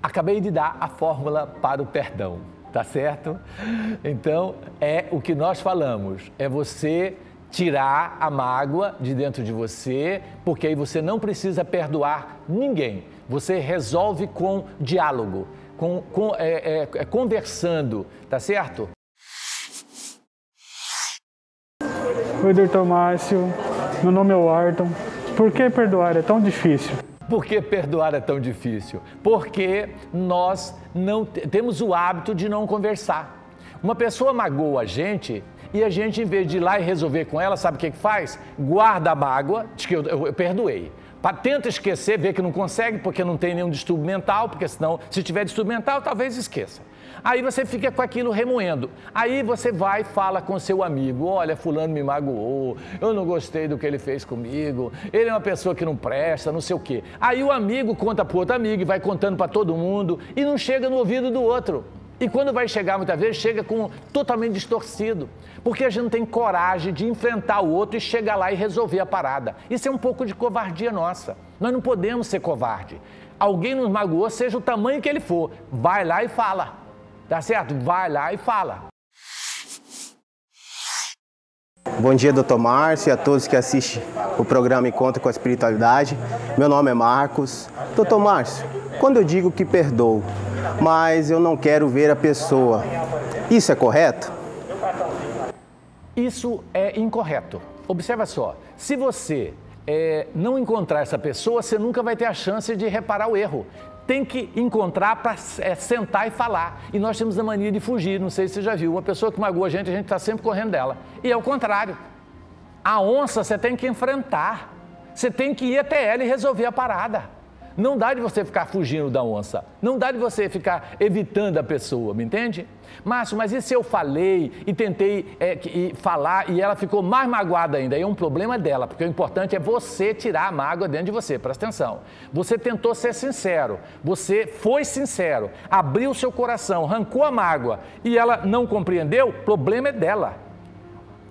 Acabei de dar a fórmula para o perdão, tá certo? Então, é o que nós falamos, é você tirar a mágoa de dentro de você, porque aí você não precisa perdoar ninguém. Você resolve com diálogo, conversando, tá certo? Oi, Dr. Márcio, meu nome é Warton. Por que perdoar é tão difícil? Por que perdoar é tão difícil? Porque nós não temos o hábito de não conversar. Uma pessoa magoa a gente e a gente, em vez de ir lá e resolver com ela, sabe o que faz? Guarda a mágoa, diz que eu perdoei. Tenta esquecer, vê que não consegue porque não tem nenhum distúrbio mental, porque senão, se tiver distúrbio mental, talvez esqueça. Aí você fica com aquilo remoendo. Aí você vai e fala com seu amigo, olha, fulano me magoou, eu não gostei do que ele fez comigo, ele é uma pessoa que não presta, não sei o quê. Aí o amigo conta para o outro amigo e vai contando para todo mundo e não chega no ouvido do outro. E quando vai chegar, muitas vezes, chega totalmente distorcido, porque a gente não tem coragem de enfrentar o outro e chegar lá e resolver a parada. Isso é um pouco de covardia nossa. Nós não podemos ser covarde. Alguém nos magoou, seja o tamanho que ele for, vai lá e fala. Tá certo? Vai lá e fala. Bom dia, Dr. Márcio, e a todos que assistem o programa Encontro com a Espiritualidade. Meu nome é Marcos. Dr. Márcio, quando eu digo que perdoo, mas eu não quero ver a pessoa, isso é correto? Isso é incorreto. Observa só, se você não encontrar essa pessoa, você nunca vai ter a chance de reparar o erro. Tem que encontrar para sentar e falar. E nós temos a mania de fugir, não sei se você já viu. Uma pessoa que magoa a gente está sempre correndo dela. E é o contrário. A onça você tem que enfrentar. Você tem que ir até ela e resolver a parada. Não dá de você ficar fugindo da onça. Não dá de você ficar evitando a pessoa, me entende? Márcio, mas e se eu falei e tentei falar e ela ficou mais magoada ainda? Aí é um problema dela, porque o importante é você tirar a mágoa dentro de você. Presta atenção. Você tentou ser sincero, você foi sincero, abriu o seu coração, arrancou a mágoa e ela não compreendeu, o problema é dela.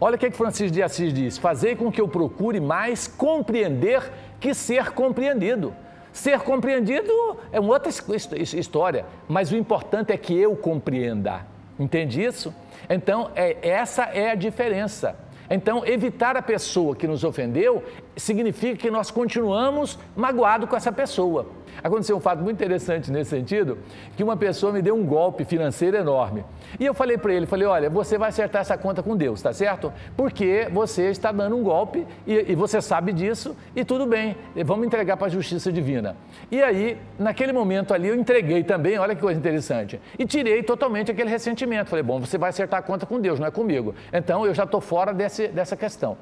Olha o que Francisco de Assis diz: fazer com que eu procure mais compreender que ser compreendido. Ser compreendido é uma outra história, mas o importante é que eu compreenda. Entende isso? Então, essa é a diferença. Então, evitar a pessoa que nos ofendeu significa que nós continuamos magoados com essa pessoa. Aconteceu um fato muito interessante nesse sentido, que uma pessoa me deu um golpe financeiro enorme. E eu falei para ele, olha, você vai acertar essa conta com Deus, tá certo? Porque você está dando um golpe e você sabe disso e tudo bem, vamos entregar para a justiça divina. E aí, naquele momento ali, eu entreguei também, olha que coisa interessante, e tirei totalmente aquele ressentimento. Falei, bom, você vai acertar a conta com Deus, não é comigo. Então, eu já estou fora dessa questão.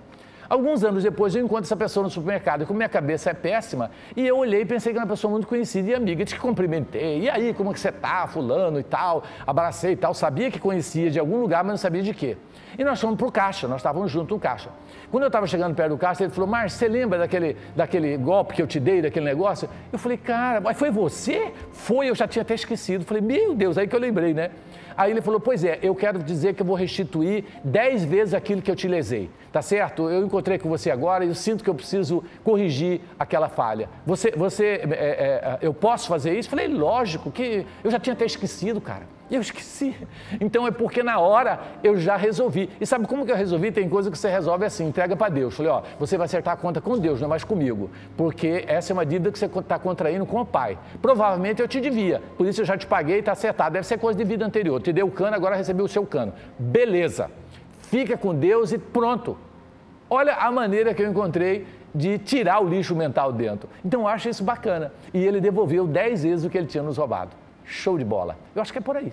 Alguns anos depois, eu encontro essa pessoa no supermercado, e como minha cabeça é péssima, e eu olhei e pensei que era uma pessoa muito conhecida e amiga, te cumprimentei, e aí, como é que você tá, fulano e tal, abracei e tal, sabia que conhecia de algum lugar, mas não sabia de quê. E nós fomos para o caixa, nós estávamos juntos no caixa. Quando eu estava chegando perto do caixa, ele falou, Márcio, você lembra daquele golpe que eu te dei, daquele negócio? Eu falei, cara, mas foi você? Foi, eu já tinha até esquecido. Falei, meu Deus, aí que eu lembrei, né? Aí ele falou, pois é, eu quero dizer que eu vou restituir 10 vezes aquilo que eu te lesei, tá certo? Eu encontrei com você agora e eu sinto que eu preciso corrigir aquela falha. Eu posso fazer isso? Falei, lógico, que eu já tinha até esquecido, cara. Eu esqueci. Então é porque na hora eu já resolvi. E sabe como que eu resolvi? Tem coisa que você resolve assim, entrega para Deus. Falei, ó, você vai acertar a conta com Deus, não é mais comigo. Porque essa é uma dívida que você está contraindo com o pai. Provavelmente eu te devia, por isso eu já te paguei e está acertado. Deve ser coisa de vida anterior. Te dei o cano, agora recebi o seu cano. Beleza. Fica com Deus e pronto. Olha a maneira que eu encontrei de tirar o lixo mental dentro. Então eu acho isso bacana. E ele devolveu 10 vezes o que ele tinha nos roubado. Show de bola. Eu acho que é por aí.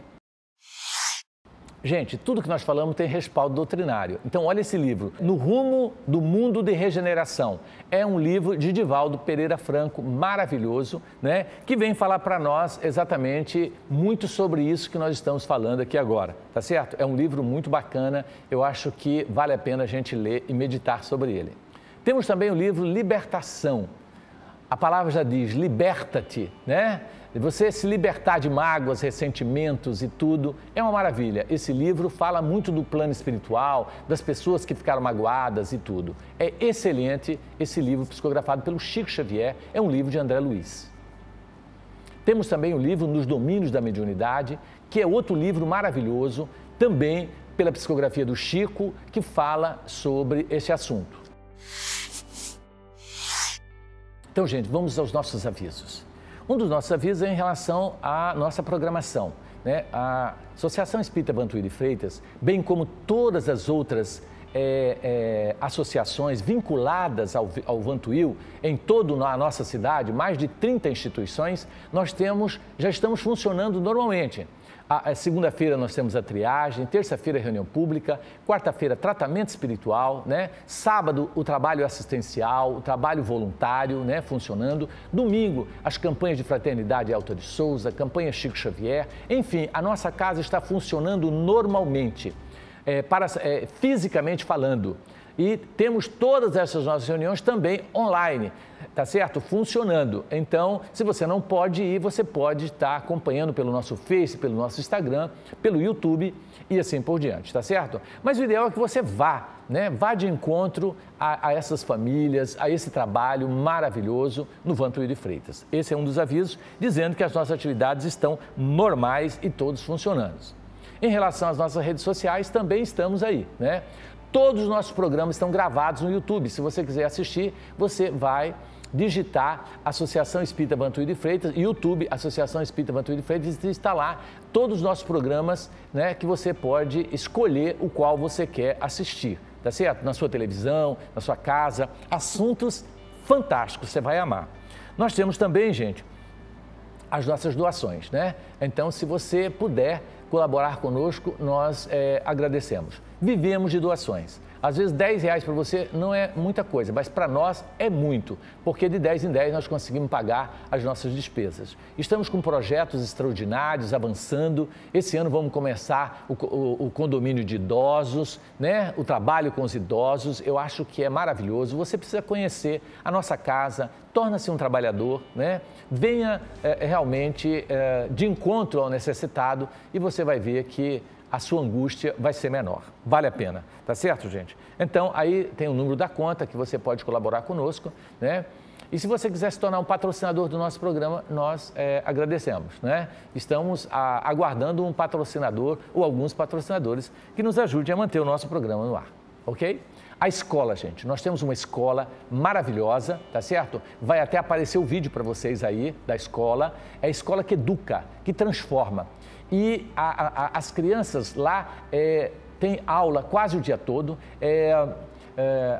Gente, tudo que nós falamos tem respaldo doutrinário. Então, olha esse livro, No Rumo do Mundo de Regeneração. É um livro de Divaldo Pereira Franco, maravilhoso, né? Que vem falar para nós exatamente muito sobre isso que nós estamos falando aqui agora, tá certo? É um livro muito bacana, eu acho que vale a pena a gente ler e meditar sobre ele. Temos também o livro Libertação. A palavra já diz, liberta-te, né? Você se libertar de mágoas, ressentimentos e tudo, é uma maravilha. Esse livro fala muito do plano espiritual, das pessoas que ficaram magoadas e tudo. É excelente esse livro psicografado pelo Chico Xavier, é um livro de André Luiz. Temos também o livro Nos Domínios da Mediunidade, que é outro livro maravilhoso, também pela psicografia do Chico, que fala sobre esse assunto. Então, gente, vamos aos nossos avisos. Um dos nossos avisos é em relação à nossa programação, né? A Associação Espírita Vantuil de Freitas, bem como todas as outras associações vinculadas ao Vantuil, em toda a nossa cidade, mais de 30 instituições, já estamos funcionando normalmente. Segunda-feira nós temos a triagem, terça-feira reunião pública, quarta-feira tratamento espiritual, né? Sábado o trabalho assistencial, o trabalho voluntário, né? Funcionando. Domingo as campanhas de Fraternidade Alta de Souza, campanha Chico Xavier, enfim, a nossa casa está funcionando normalmente, fisicamente falando. E temos todas essas nossas reuniões também online, tá certo? Funcionando. Então, se você não pode ir, você pode estar acompanhando pelo nosso Face, pelo nosso Instagram, pelo YouTube e assim por diante, tá certo? Mas o ideal é que você vá, né? Vá de encontro a essas famílias, a esse trabalho maravilhoso no Vantuil de Freitas. Esse é um dos avisos, dizendo que as nossas atividades estão normais e todos funcionando. Em relação às nossas redes sociais, também estamos aí, né? Todos os nossos programas estão gravados no YouTube. Se você quiser assistir, você vai digitar Associação Espírita Vantuil de Freitas, YouTube, Associação Espírita Vantuil de Freitas, e está lá todos os nossos programas, né, que você pode escolher o qual você quer assistir, tá certo? Na sua televisão, na sua casa, assuntos fantásticos, você vai amar. Nós temos também, gente, as nossas doações, né? Então, se você puder colaborar conosco, nós agradecemos. Vivemos de doações. Às vezes R$10 para você não é muita coisa, mas para nós é muito, porque de 10 em 10 nós conseguimos pagar as nossas despesas. Estamos com projetos extraordinários, avançando. Esse ano vamos começar o condomínio de idosos, né? O trabalho com os idosos, eu acho que é maravilhoso. Você precisa conhecer a nossa casa, torna-se um trabalhador, né? Venha realmente de encontro ao necessitado e você vai ver que a sua angústia vai ser menor. Vale a pena, tá certo, gente? Então, aí tem o número da conta que você pode colaborar conosco, né? E se você quiser se tornar um patrocinador do nosso programa, nós agradecemos, né? Estamos aguardando um patrocinador ou alguns patrocinadores que nos ajudem a manter o nosso programa no ar, ok? A escola, gente, nós temos uma escola maravilhosa, tá certo? Vai até aparecer o vídeo para vocês aí da escola. É a escola que educa, que transforma. E as crianças lá têm aula quase o dia todo,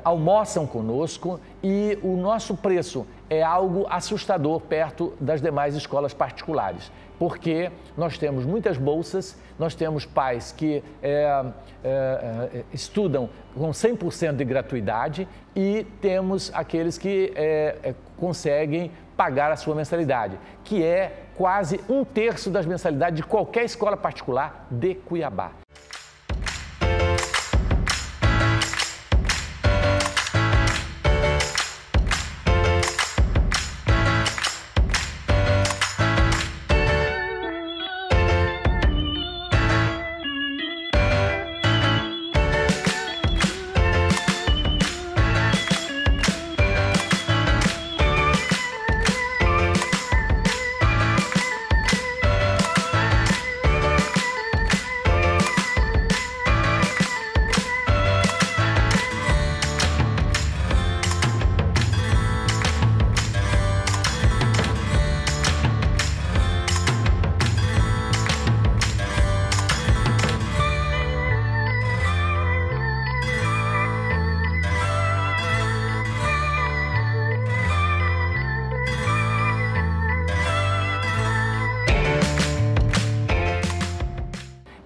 almoçam conosco e o nosso preço é algo assustador perto das demais escolas particulares, porque nós temos muitas bolsas, nós temos pais que estudam com 100% de gratuidade e temos aqueles que conseguem pagar a sua mensalidade, que é quase 1/3 das mensalidades de qualquer escola particular de Cuiabá.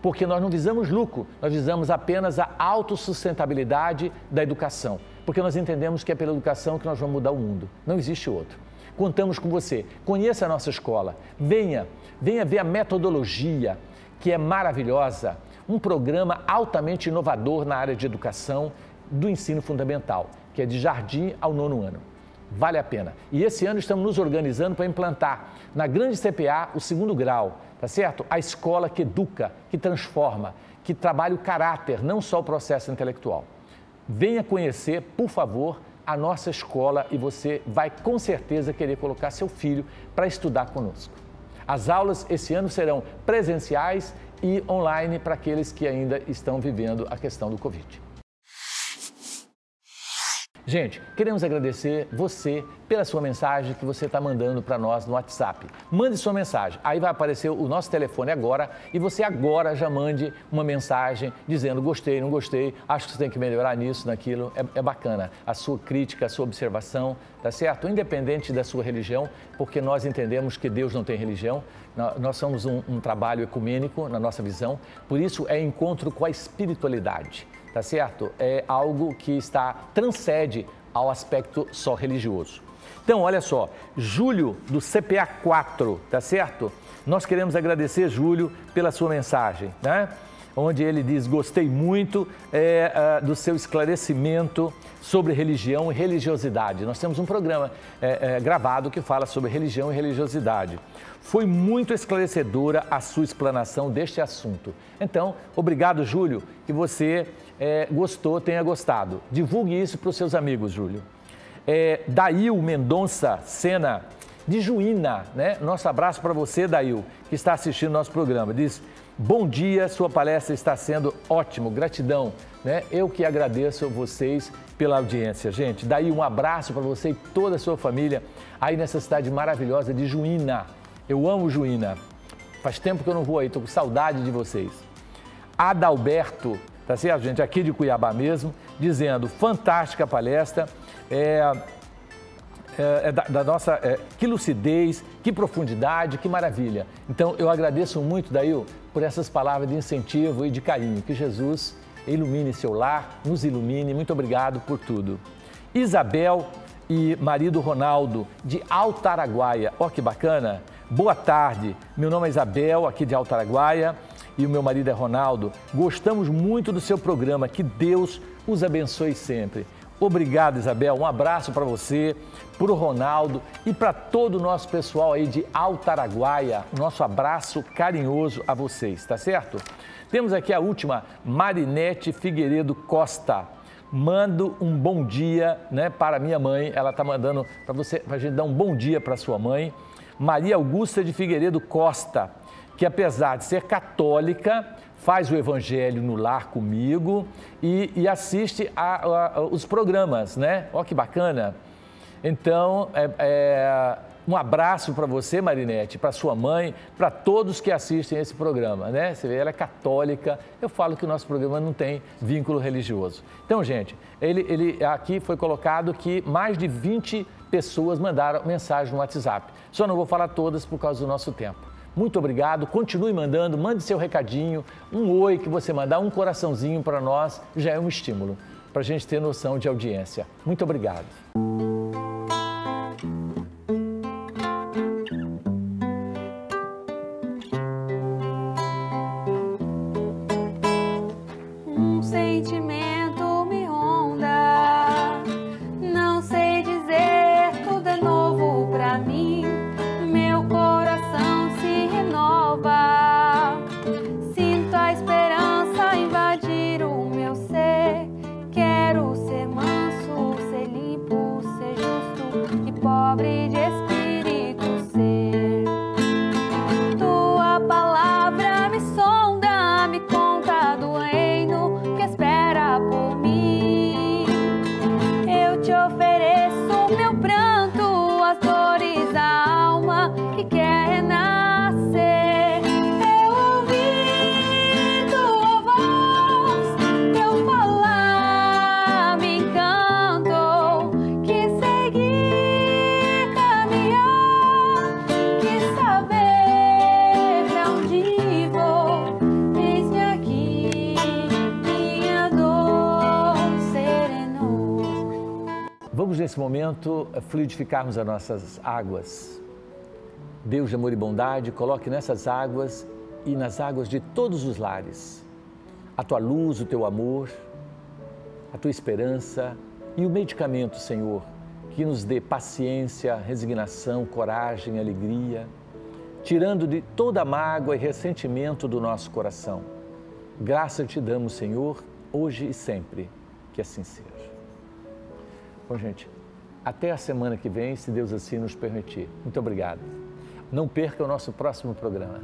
Porque nós não visamos lucro, nós visamos apenas a autossustentabilidade da educação. Porque nós entendemos que é pela educação que nós vamos mudar o mundo. Não existe outro. Contamos com você. Conheça a nossa escola. Venha ver a metodologia, que é maravilhosa. Um programa altamente inovador na área de educação do ensino fundamental, que é de jardim ao 9º ano. Vale a pena. E esse ano estamos nos organizando para implantar na grande CPA o 2º grau, tá certo? A escola que educa, que transforma, que trabalha o caráter, não só o processo intelectual. Venha conhecer, por favor, a nossa escola e você vai com certeza querer colocar seu filho para estudar conosco. As aulas esse ano serão presenciais e online para aqueles que ainda estão vivendo a questão do Covid. Gente, queremos agradecer você pela sua mensagem que você está mandando para nós no WhatsApp. Mande sua mensagem, aí vai aparecer o nosso telefone agora e você agora já mande uma mensagem dizendo gostei, não gostei, acho que você tem que melhorar nisso, naquilo, é bacana. A sua crítica, a sua observação, tá certo? Independente da sua religião, porque nós entendemos que Deus não tem religião, nós somos um trabalho ecumênico na nossa visão, por isso é encontro com a espiritualidade. Tá certo? É algo que transcende ao aspecto só religioso. Então, olha só, Júlio do CPA 4, tá certo? Nós queremos agradecer, Júlio, pela sua mensagem, né? Onde ele diz, gostei muito do seu esclarecimento sobre religião e religiosidade. Nós temos um programa gravado que fala sobre religião e religiosidade. Foi muito esclarecedora a sua explanação deste assunto. Então, obrigado, Júlio, que você gostou, tenha gostado. Divulgue isso para os seus amigos, Júlio. Dail Mendonça Sena, de Juína, né? Nosso abraço para você, Dail, que está assistindo nosso programa. Diz, bom dia, sua palestra está sendo ótimo, gratidão, né? Eu que agradeço a vocês pela audiência, gente. Daí um abraço para você e toda a sua família aí nessa cidade maravilhosa de Juína. Eu amo Juína. Faz tempo que eu não vou aí, estou com saudade de vocês. Adalberto, tá certo, gente? Aqui de Cuiabá mesmo, dizendo, fantástica palestra, da nossa, que lucidez, que profundidade, que maravilha. Então, eu agradeço muito, Dail, por essas palavras de incentivo e de carinho. Que Jesus ilumine seu lar, nos ilumine. Muito obrigado por tudo. Isabel e marido Ronaldo, de Altaraguaia. Ó, que bacana. Boa tarde. Meu nome é Isabel, aqui de Altaraguaia, e o meu marido é Ronaldo. Gostamos muito do seu programa. Que Deus os abençoe sempre. Obrigado, Isabel. Um abraço para você, para o Ronaldo e para todo o nosso pessoal aí de Altaraguaia. Nosso abraço carinhoso a vocês, tá certo? Temos aqui a última, Marinete Figueiredo Costa. Mando um bom dia, né, para minha mãe. Ela está mandando para você, para a gente dar um bom dia para sua mãe. Maria Augusta de Figueiredo Costa. que apesar de ser católica, faz o Evangelho no Lar comigo e assiste os programas, né? Ó, que bacana! Então, um abraço para você, Marinete, para sua mãe, para todos que assistem esse programa, né? Você vê, ela é católica, eu falo que o nosso programa não tem vínculo religioso. Então, gente, ele aqui foi colocado que mais de 20 pessoas mandaram mensagem no WhatsApp. Só não vou falar todas por causa do nosso tempo. Muito obrigado, continue mandando, mande seu recadinho, um oi que você mandar, um coraçãozinho para nós, já é um estímulo, para a gente ter noção de audiência. Muito obrigado. Um sentimento me ronda, não sei dizer, tudo é novo pra mim, meu coração se renova, sinto a esperança invadir o meu ser, quero ser manso, ser limpo, ser justo e pobre de espírito ser. Tua palavra me sonda, me conta do reino que espera por mim. Eu te ofereço meu pranto, as dores da alma que quer renascer. Eu ouvi tua voz, teu falar me encantou. Quis seguir, caminhar, quis saber pra onde vou. Eis-me aqui, minha dor serenou. Vamos nesse momento fluidificarmos as nossas águas. Deus de amor e bondade, coloque nessas águas e nas águas de todos os lares a tua luz, o teu amor, a tua esperança e o medicamento, Senhor, que nos dê paciência, resignação, coragem, alegria, tirando de toda mágoa e ressentimento do nosso coração. Graça te damos, Senhor, hoje e sempre, que assim seja. Bom, gente, até a semana que vem, se Deus assim nos permitir. Muito obrigado. Não perca o nosso próximo programa.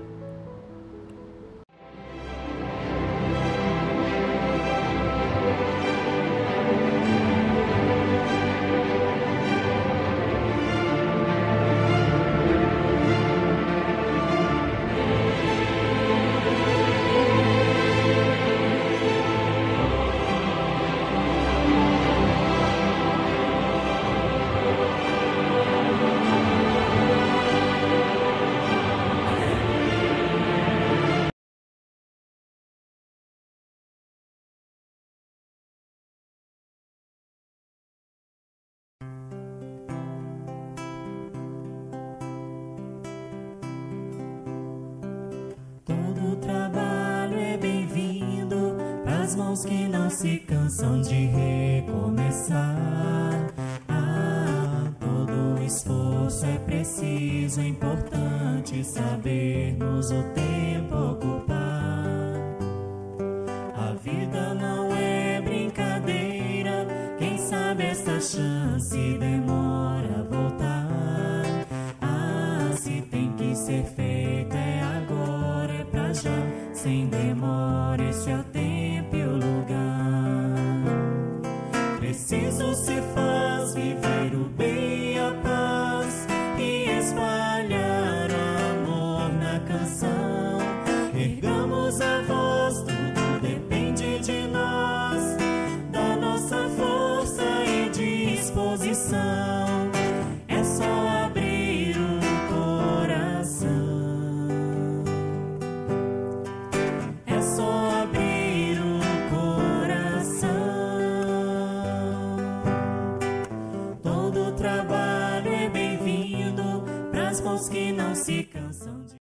Todo trabalho é bem-vindo pras mãos que não se cansam de recomeçar. Todo esforço é preciso, é importante sabermos o tempo ocupar. A vida não é brincadeira, quem sabe essa chance demora a voltar. Se tem que ser feito é agora, é pra já, sem demora, esse é o tempo e o lugar. Preciso se faz viver o bem e a paz e espalhar amor na canção. Ergamos a voz, tudo depende de nós, da nossa força e disposição. É só abrir o coração. É só abrir o coração. Todo trabalho é bem-vindo pras mãos que não se cansam de